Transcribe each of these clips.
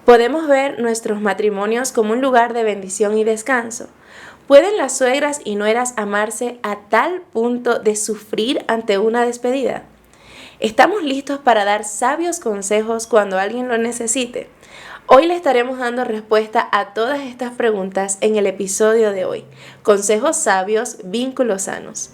Podemos ver nuestros matrimonios como un lugar de bendición y descanso. ¿Pueden las suegras y nueras amarse a tal punto de sufrir ante una despedida? ¿Estamos listos para dar sabios consejos cuando alguien lo necesite? Hoy le estaremos dando respuesta a todas estas preguntas en el episodio de hoy. Consejos sabios, vínculos sanos.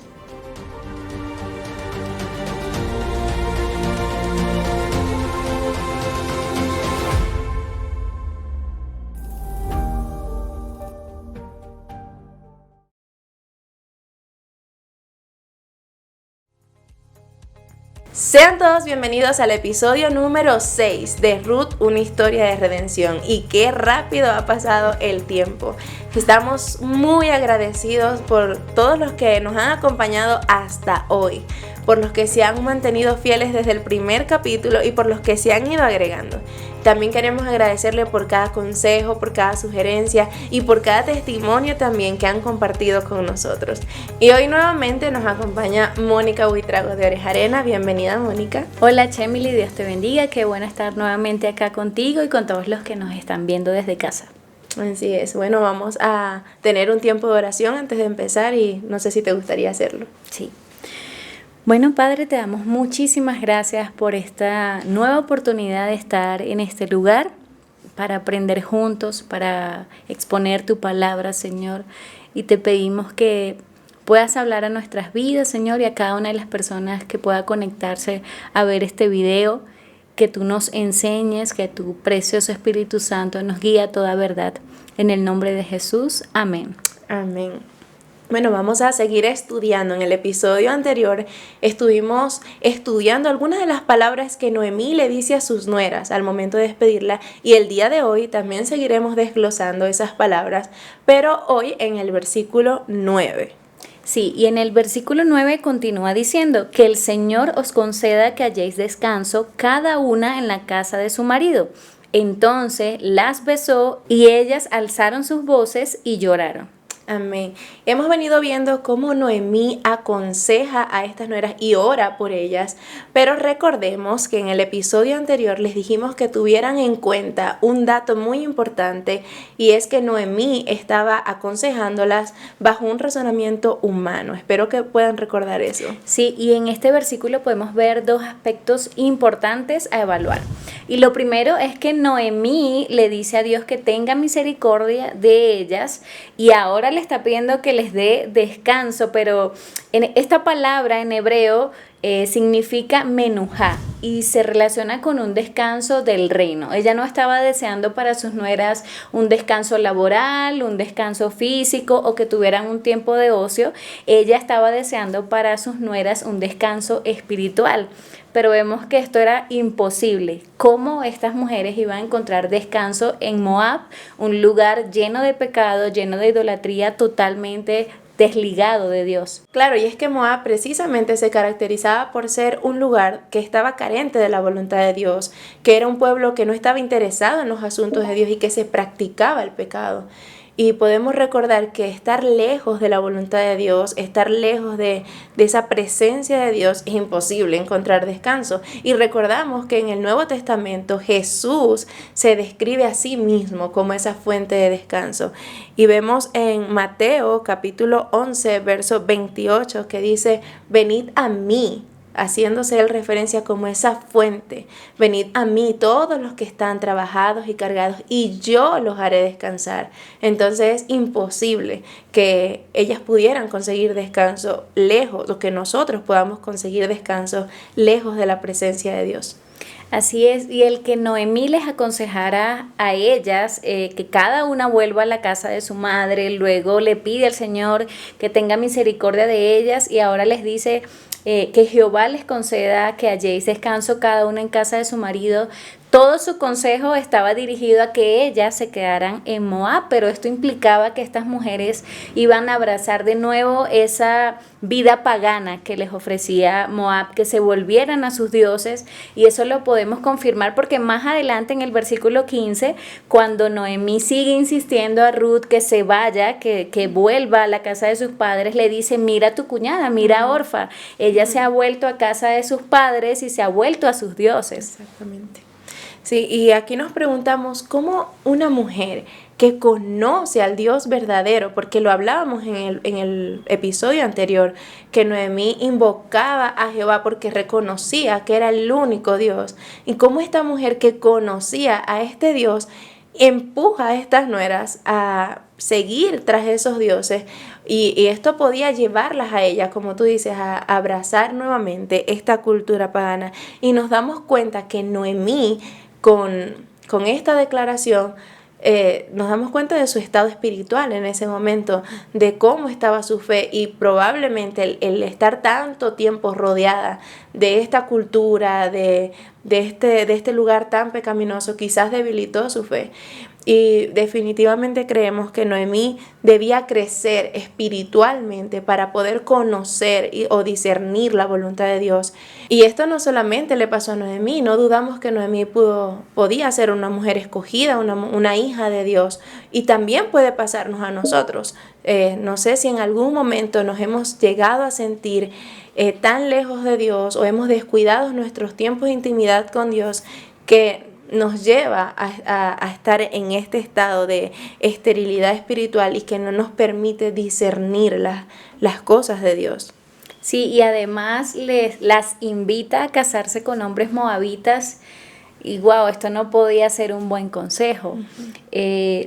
Sean todos bienvenidos al episodio número 6 de Ruth, una historia de redención. Y qué rápido ha pasado el tiempo. Estamos muy agradecidos por todos los que nos han acompañado hasta hoy, por los que se han mantenido fieles desde el primer capítulo y por los que se han ido agregando. También queremos agradecerle por cada consejo, por cada sugerencia y por cada testimonio también que han compartido con nosotros. Y hoy nuevamente nos acompaña Mónica Buitrago de Orejarena. Bienvenida, Mónica. Hola, Chemily, Dios te bendiga. Qué bueno estar nuevamente acá contigo y con todos los que nos están viendo desde casa. Así es. Bueno, vamos a tener un tiempo de oración antes de empezar y no sé si te gustaría hacerlo. Sí. Bueno, Padre, te damos muchísimas gracias por esta nueva oportunidad de estar en este lugar para aprender juntos, para exponer tu palabra, Señor. Y te pedimos que puedas hablar a nuestras vidas, Señor, y a cada una de las personas que pueda conectarse a ver este video, que tú nos enseñes, que tu precioso Espíritu Santo nos guíe a toda verdad. En el nombre de Jesús, amén. Amén. Bueno, vamos a seguir estudiando. En el episodio anterior estuvimos estudiando algunas de las palabras que Noemí le dice a sus nueras al momento de despedirla, y el día de hoy también seguiremos desglosando esas palabras, pero hoy en el versículo 9. Sí, y en el versículo 9 continúa diciendo que el Señor os conceda que halléis descanso cada una en la casa de su marido. Entonces las besó y ellas alzaron sus voces y lloraron. Amén. Hemos venido viendo cómo Noemí aconseja a estas nueras y ora por ellas, pero recordemos que en el episodio anterior les dijimos que tuvieran en cuenta un dato muy importante, y es que Noemí estaba aconsejándolas bajo un razonamiento humano. Espero que puedan recordar eso. Sí, y en este versículo podemos ver dos aspectos importantes a evaluar. Y lo primero es que Noemí le dice a Dios que tenga misericordia de ellas, y ahora le está pidiendo que les dé descanso, pero en esta palabra en hebreo significa menujá y se relaciona con un descanso del reino. Ella no estaba deseando para sus nueras un descanso laboral, un descanso físico o que tuvieran un tiempo de ocio. Ella estaba deseando para sus nueras un descanso espiritual. Pero vemos que esto era imposible. ¿Cómo estas mujeres iban a encontrar descanso en Moab, un lugar lleno de pecado, lleno de idolatría, totalmente desligado de Dios? Claro, y es que Moab precisamente se caracterizaba por ser un lugar que estaba carente de la voluntad de Dios, que era un pueblo que no estaba interesado en los asuntos de Dios y que se practicaba el pecado. Y podemos recordar que estar lejos de la voluntad de Dios, estar lejos de esa presencia de Dios, es imposible encontrar descanso. Y recordamos que en el Nuevo Testamento Jesús se describe a sí mismo como esa fuente de descanso. Y vemos en Mateo capítulo 11, verso 28, que dice: venid a mí, haciéndose él referencia como esa fuente. Venid a mí todos los que están trabajados y cargados, y yo los haré descansar. Entonces es imposible que ellas pudieran conseguir descanso lejos, o que nosotros podamos conseguir descanso lejos de la presencia de Dios. Así es, y el que Noemí les aconsejara a ellas que cada una vuelva a la casa de su madre, luego le pide al Señor que tenga misericordia de ellas, y ahora les dice que Jehová les conceda que halléis descanso cada una en casa de su marido. Todo su consejo estaba dirigido a que ellas se quedaran en Moab, pero esto implicaba que estas mujeres iban a abrazar de nuevo esa vida pagana que les ofrecía Moab, que se volvieran a sus dioses, y eso lo podemos confirmar porque más adelante en el versículo 15, cuando Noemí sigue insistiendo a Ruth que se vaya, que vuelva a la casa de sus padres, le dice: mira a tu cuñada, mira a Orfa, ella se ha vuelto a casa de sus padres y se ha vuelto a sus dioses. Exactamente. Sí, y aquí nos preguntamos cómo una mujer que conoce al Dios verdadero, porque lo hablábamos en el episodio anterior, que Noemí invocaba a Jehová porque reconocía que era el único Dios, y cómo esta mujer que conocía a este Dios empuja a estas nueras a seguir tras esos dioses, y esto podía llevarlas a ellas, como tú dices, a abrazar nuevamente esta cultura pagana. Y nos damos cuenta que Noemí, con esta declaración, nos damos cuenta de su estado espiritual en ese momento, de cómo estaba su fe, y probablemente el estar tanto tiempo rodeada de esta cultura, de este lugar tan pecaminoso, quizás debilitó su fe. Y definitivamente creemos que Noemí debía crecer espiritualmente para poder conocer o discernir la voluntad de Dios. Y esto no solamente le pasó a Noemí, no dudamos que Noemí podía ser una mujer escogida, una hija de Dios, y también puede pasarnos a nosotros. No sé si en algún momento nos hemos llegado a sentir tan lejos de Dios, o hemos descuidado nuestros tiempos de intimidad con Dios, que nos lleva a estar en este estado de esterilidad espiritual y que no nos permite discernir las cosas de Dios. Sí, y además las invita a casarse con hombres moabitas. Y wow, esto no podía ser un buen consejo,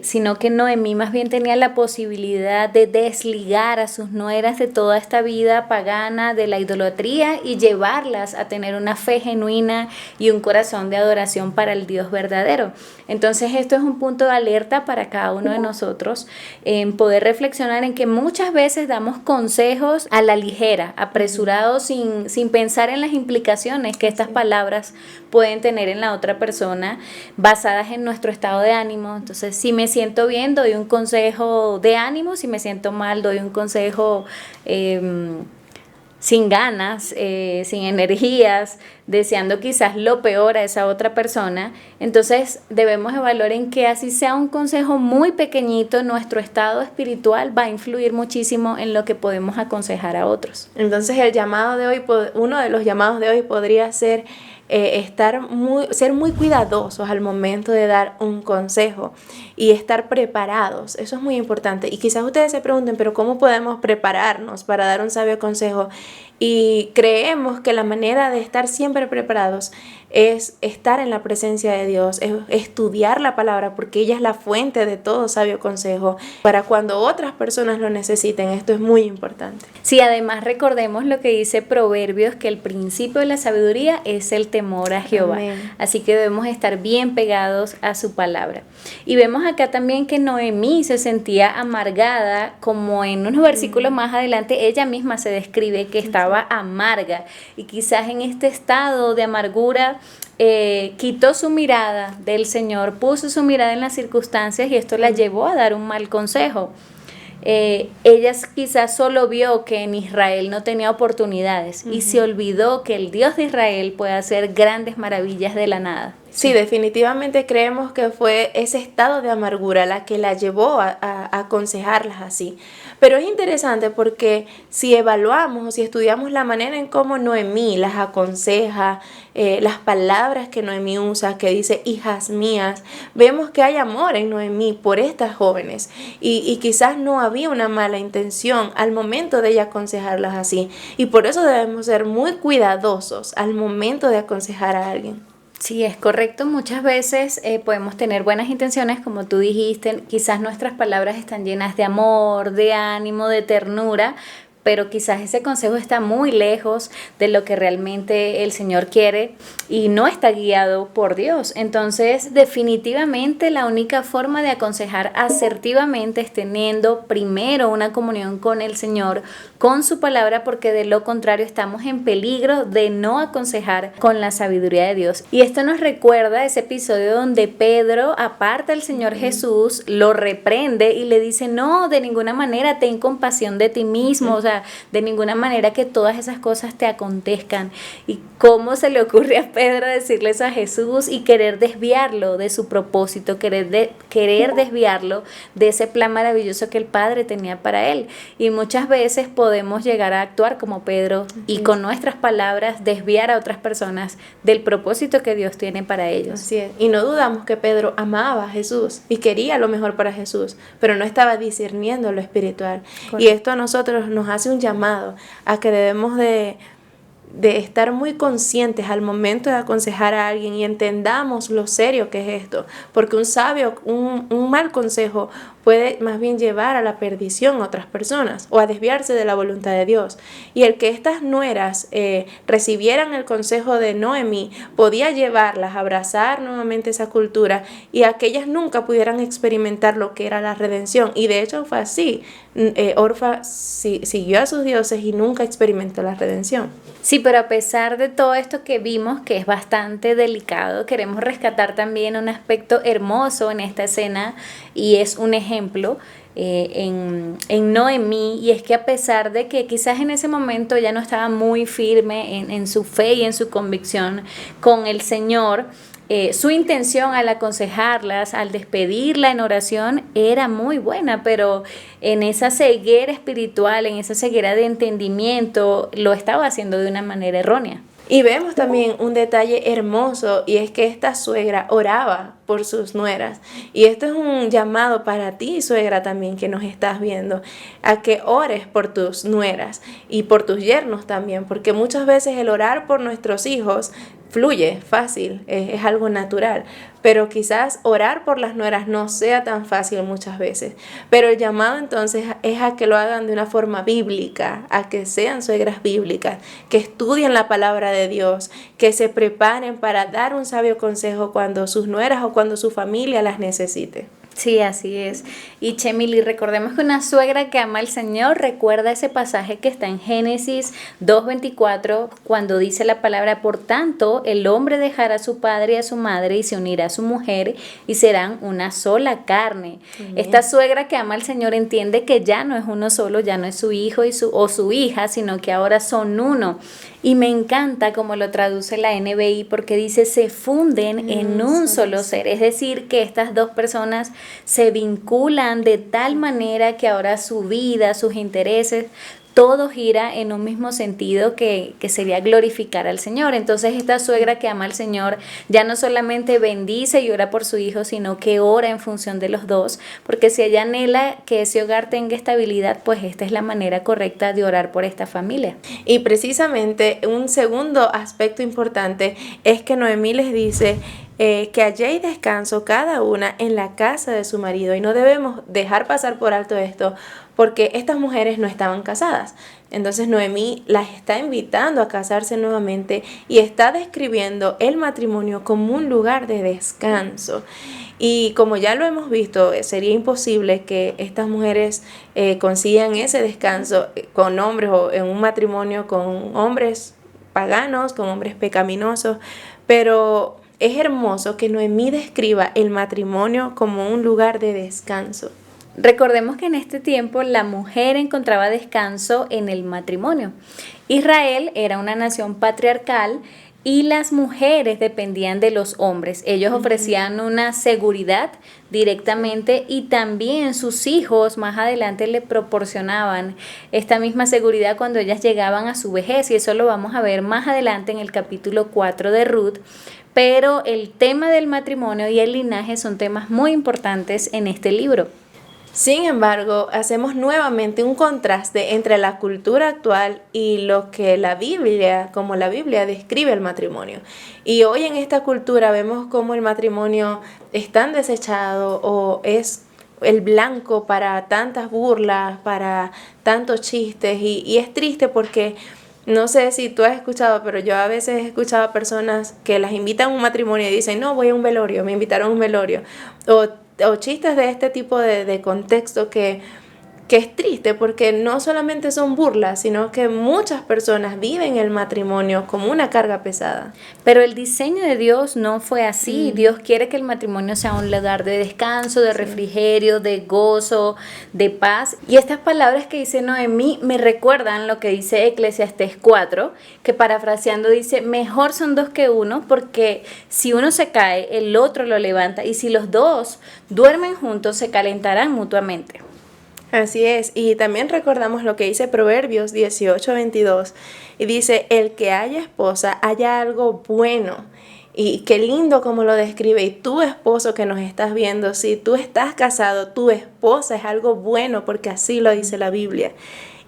sino que Noemí más bien tenía la posibilidad de desligar a sus nueras de toda esta vida pagana, de la idolatría, y llevarlas a tener una fe genuina y un corazón de adoración para el Dios verdadero. Entonces esto es un punto de alerta para cada uno de nosotros, en poder reflexionar en que muchas veces damos consejos a la ligera, apresurados, sin pensar en las implicaciones que estas palabras pueden tener en la otra persona, basadas en nuestro estado de ánimo. Entonces, si me siento bien, doy un consejo de ánimo; si me siento mal, doy un consejo sin ganas, sin energías, deseando quizás lo peor a esa otra persona. Entonces debemos evaluar en que, así sea un consejo muy pequeñito, nuestro estado espiritual va a influir muchísimo en lo que podemos aconsejar a otros. Entonces el llamado de hoy, uno de los llamados de hoy podría ser ser muy cuidadosos al momento de dar un consejo y estar preparados. Eso es muy importante. Y quizás ustedes se pregunten, pero ¿cómo podemos prepararnos para dar un sabio consejo? Y creemos que la manera de estar siempre preparados es estar en la presencia de Dios, es estudiar la palabra, porque ella es la fuente de todo sabio consejo, para cuando otras personas lo necesiten. Esto es muy importante. Sí, además recordemos lo que dice Proverbios, que el principio de la sabiduría es el temor a Jehová. Amén. Así que debemos estar bien pegados a su palabra. Y vemos acá también que Noemí se sentía amargada, como en unos versículos más adelante ella misma se describe que estaba amarga, y quizás en este estado de amargura quitó su mirada del Señor, puso su mirada en las circunstancias, y esto la llevó a dar un mal consejo. Ella quizás solo vio que en Israel no tenía oportunidades, y se olvidó que el Dios de Israel puede hacer grandes maravillas de la nada. Sí, definitivamente creemos que fue ese estado de amargura la que la llevó a aconsejarlas así. Pero es interesante porque si evaluamos o si estudiamos la manera en cómo Noemí las aconseja, las palabras que Noemí usa, que dice hijas mías, vemos que hay amor en Noemí por estas jóvenes, y quizás no había una mala intención al momento de ella aconsejarlas así, y por eso debemos ser muy cuidadosos al momento de aconsejar a alguien. Sí, es correcto. Muchas veces podemos tener buenas intenciones, como tú dijiste, quizás nuestras palabras están llenas de amor, de ánimo, de ternura, pero quizás ese consejo está muy lejos de lo que realmente el Señor quiere y no está guiado por Dios. Entonces, definitivamente la única forma de aconsejar asertivamente es teniendo primero una comunión con el Señor, con su palabra, porque de lo contrario estamos en peligro de no aconsejar con la sabiduría de Dios. Y esto nos recuerda ese episodio donde Pedro aparta al Señor Jesús, lo reprende y le dice: no, de ninguna manera, ten compasión de ti mismo, o sea, sea, de ninguna manera que todas esas cosas te acontezcan. ¿Y cómo se le ocurre a Pedro decirle eso a Jesús y querer desviarlo de su propósito, querer desviarlo de ese plan maravilloso que el Padre tenía para él? Y muchas veces podemos llegar a actuar como Pedro y con nuestras palabras desviar a otras personas del propósito que Dios tiene para ellos. Así es. Y no dudamos que Pedro amaba a Jesús y quería lo mejor para Jesús, pero no estaba discerniendo lo espiritual. Correcto. Y esto a nosotros nos hace un llamado a que debemos de estar muy conscientes al momento de aconsejar a alguien y entendamos lo serio que es esto, porque un mal consejo puede más bien llevar a la perdición a otras personas o a desviarse de la voluntad de Dios. Y el que estas nueras recibieran el consejo de Noemí podía llevarlas a abrazar nuevamente esa cultura y a que ellas nunca pudieran experimentar lo que era la redención. Y de hecho fue así. Orfa siguió a sus dioses y nunca experimentó la redención. Sí, pero a pesar de todo esto que vimos, que es bastante delicado, queremos rescatar también un aspecto hermoso en esta escena y es un ejemplo en Noemí, y es que a pesar de que quizás en ese momento ella no estaba muy firme en su fe y en su convicción con el Señor, su intención al aconsejarlas, al despedirla en oración, era muy buena, pero en esa ceguera espiritual, en esa ceguera de entendimiento, lo estaba haciendo de una manera errónea. Y vemos también un detalle hermoso, y es que esta suegra oraba por sus nueras. Y esto es un llamado para ti, suegra, también, que nos estás viendo, a que ores por tus nueras y por tus yernos también, porque muchas veces el orar por nuestros hijos fluye fácil, es algo natural, pero quizás orar por las nueras no sea tan fácil muchas veces. Pero el llamado entonces es a que lo hagan de una forma bíblica, a que sean suegras bíblicas, que estudien la palabra de Dios, que se preparen para dar un sabio consejo cuando sus nueras o cuando su familia las necesite. Sí, así es. Y Chemily, recordemos que una suegra que ama al Señor recuerda ese pasaje que está en Génesis 2:24, cuando dice la palabra: por tanto, el hombre dejará a su padre y a su madre y se unirá a su mujer y serán una sola carne. Amén. Esta suegra que ama al Señor entiende que ya no es uno solo, ya no es su hijo o su hija, sino que ahora son uno. Y me encanta como lo traduce la NBI, porque dice se funden en un solo ser. Es decir, que estas dos personas se vinculan de tal manera que ahora su vida, sus intereses, todo gira en un mismo sentido que sería glorificar al Señor. Entonces esta suegra que ama al Señor ya no solamente bendice y ora por su hijo, sino que ora en función de los dos, porque si ella anhela que ese hogar tenga estabilidad, pues esta es la manera correcta de orar por esta familia. Y precisamente un segundo aspecto importante es que Noemí les dice que halléis descanso cada una en la casa de su marido, y no debemos dejar pasar por alto esto, porque estas mujeres no estaban casadas. Entonces Noemí las está invitando a casarse nuevamente y está describiendo el matrimonio como un lugar de descanso. Y como ya lo hemos visto, sería imposible que estas mujeres consigan ese descanso con hombres o en un matrimonio con hombres paganos, con hombres pecaminosos, pero es hermoso que Noemí describa el matrimonio como un lugar de descanso. Recordemos que en este tiempo la mujer encontraba descanso en el matrimonio. Israel era una nación patriarcal y las mujeres dependían de los hombres. Ellos ofrecían una seguridad directamente y también sus hijos más adelante le proporcionaban esta misma seguridad cuando ellas llegaban a su vejez, y eso lo vamos a ver más adelante en el capítulo 4 de Ruth. Pero el tema del matrimonio y el linaje son temas muy importantes en este libro. Sin embargo, hacemos nuevamente un contraste entre la cultura actual y lo que la Biblia describe el matrimonio. Y hoy en esta cultura vemos cómo el matrimonio es tan desechado o es el blanco para tantas burlas, para tantos chistes, y es triste porque no sé si tú has escuchado, pero yo a veces he escuchado a personas que las invitan a un matrimonio y dicen, no, voy a un velorio, me invitaron a un velorio, o chistes de este tipo de contexto que que es triste porque no solamente son burlas, sino que muchas personas viven el matrimonio como una carga pesada. Pero el diseño de Dios no fue así. Dios quiere que el matrimonio sea un lugar de descanso, de refrigerio, de gozo, de paz. Y estas palabras que dice Noemí me recuerdan lo que dice Eclesiastés 4, que parafraseando dice, mejor son dos que uno, porque si uno se cae, el otro lo levanta, y si los dos duermen juntos, se calentarán mutuamente. Así es, y también recordamos lo que dice Proverbios 18:22, y dice, el que haya esposa, haya algo bueno. Y qué lindo como lo describe. Y tu esposo que nos estás viendo, si tú estás casado, tu esposa es algo bueno, porque así lo dice la Biblia.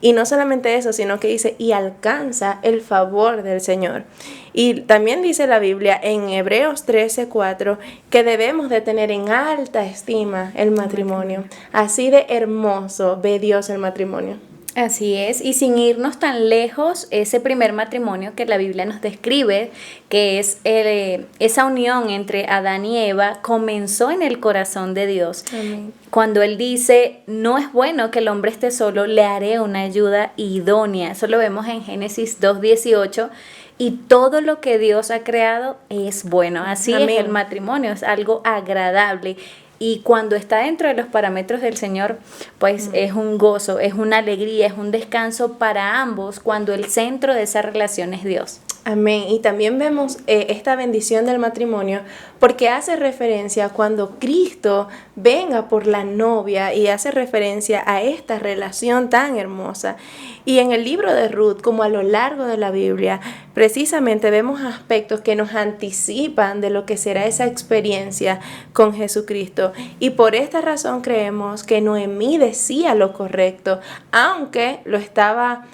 Y no solamente eso, sino que dice, y alcanza el favor del Señor. Y también dice la Biblia en Hebreos 13:4 que debemos de tener en alta estima el matrimonio. Así de hermoso ve Dios el matrimonio. Así es, y sin irnos tan lejos, ese primer matrimonio que la Biblia nos describe, que es esa unión entre Adán y Eva, comenzó en el corazón de Dios. Amén. Cuando Él dice, no es bueno que el hombre esté solo, le haré una ayuda idónea. Eso lo vemos en Génesis 2:18. Y todo lo que Dios ha creado es bueno. Así Amén. es el matrimonio, es algo agradable. Y cuando está dentro de los parámetros del Señor, pues es un gozo, es una alegría, es un descanso para ambos cuando el centro de esa relación es Dios. Amén. Y también vemos esta bendición del matrimonio porque hace referencia cuando Cristo venga por la novia y hace referencia a esta relación tan hermosa. Y en el libro de Ruth, como a lo largo de la Biblia, precisamente vemos aspectos que nos anticipan de lo que será esa experiencia con Jesucristo. Y por esta razón creemos que Noemí decía lo correcto, aunque lo estaba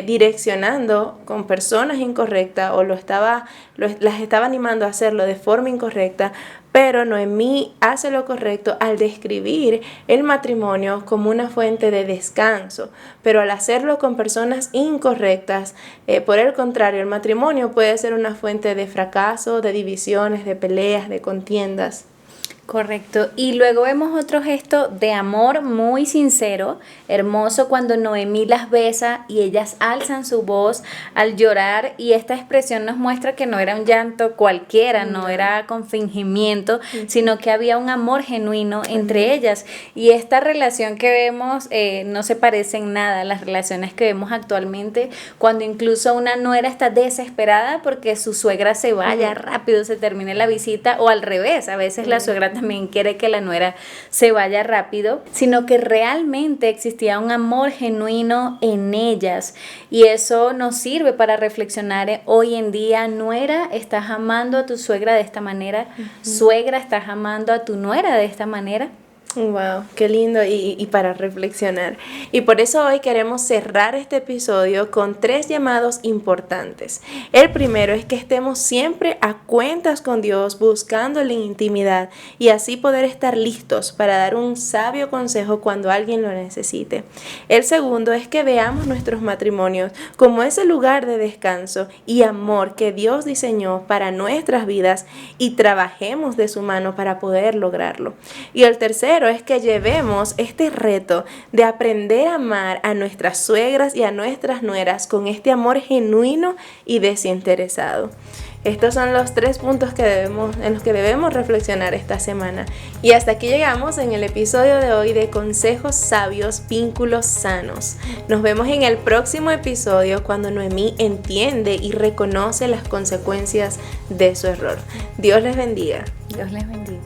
direccionando con personas incorrectas o las estaba animando a hacerlo de forma incorrecta, pero Noemí hace lo correcto al describir el matrimonio como una fuente de descanso, pero al hacerlo con personas incorrectas, por el contrario, el matrimonio puede ser una fuente de fracaso, de divisiones, de peleas, de contiendas. Correcto. Y luego vemos otro gesto de amor muy sincero, hermoso, cuando Noemí las besa y ellas alzan su voz al llorar, y esta expresión nos muestra que no era un llanto cualquiera, no era con fingimiento, sino que había un amor genuino entre ellas. Y esta relación que vemos no se parece en nada a las relaciones que vemos actualmente, cuando incluso una nuera está desesperada porque su suegra se vaya rápido, se termine la visita, o al revés, a veces la suegra también quiere que la nuera se vaya rápido, sino que realmente existía un amor genuino en ellas, y eso nos sirve para reflexionar hoy en día. Nuera, ¿estás amando a tu suegra de esta manera? Suegra, ¿estás amando a tu nuera de esta manera? Wow, qué lindo y para reflexionar. Y por eso hoy queremos cerrar este episodio con 3 llamados importantes. El primero es que estemos siempre a cuentas con Dios, buscándole en intimidad, y así poder estar listos para dar un sabio consejo cuando alguien lo necesite. El segundo es que veamos nuestros matrimonios como ese lugar de descanso y amor que Dios diseñó para nuestras vidas, y trabajemos de su mano para poder lograrlo. Y el tercero es que llevemos este reto de aprender a amar a nuestras suegras y a nuestras nueras con este amor genuino y desinteresado. Estos son los 3 puntos en los que debemos reflexionar esta semana. Y hasta aquí llegamos en el episodio de hoy de Consejos Sabios, Vínculos Sanos. Nos vemos en el próximo episodio cuando Noemí entiende y reconoce las consecuencias de su error. Dios les bendiga. Dios les bendiga.